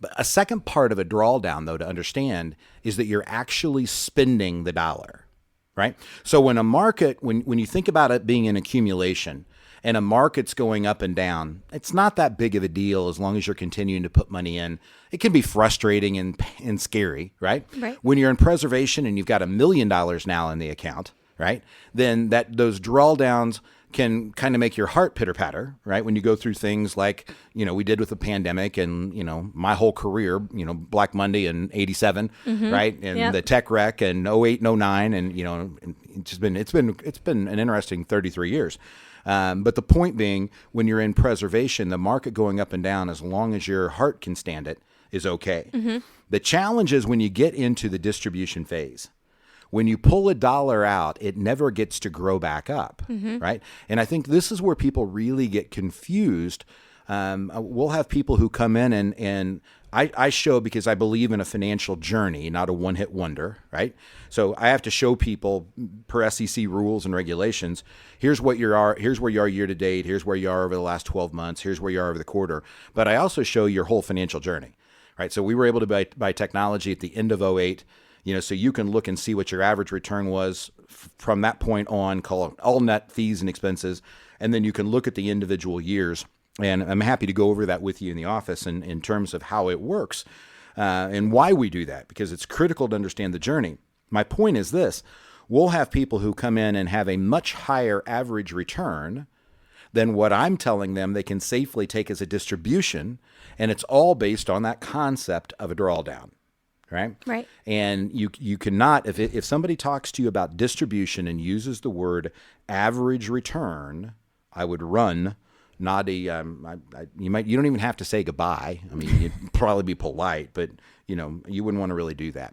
But a second part of a drawdown, though, to understand is that you're actually spending the dollar, right? So when a market, when you think about it being an accumulation and a market's going up and down, it's not that big of a deal as long as you're continuing to put money in. It can be frustrating and scary, right? Right. When you're in preservation and you've got $1 million now in the account, right? Then those drawdowns can kind of make your heart pitter patter, right? When you go through things like, we did with the pandemic and, my whole career, Black Monday in 87, right? And the tech wreck and 08 and 09. And, it's been an interesting 33 years. But the point being, when you're in preservation, the market going up and down, as long as your heart can stand it, is okay. The challenge is when you get into the distribution phase. When you pull a dollar out, it never gets to grow back up, right? And I think this is where people really get confused. We'll have people who come in and I show, because I believe in a financial journey, not a one-hit wonder, right? So I have to show people per SEC rules and regulations, here's where you are year to date, here's where you are over the last 12 months, here's where you are over the quarter. But I also show your whole financial journey, right? So we were able to buy technology at the end of 08, so you can look and see what your average return was from that point on, call it all net fees and expenses. And then you can look at the individual years. And I'm happy to go over that with you in the office in terms of how it works and why we do that, because it's critical to understand the journey. My point is this: we'll have people who come in and have a much higher average return than what I'm telling them they can safely take as a distribution. And it's all based on that concept of a drawdown. Right. And you cannot, if somebody talks to you about distribution and uses the word average return, I would run. Not a you don't even have to say goodbye. I mean, you'd probably be polite, but you wouldn't want to really do that.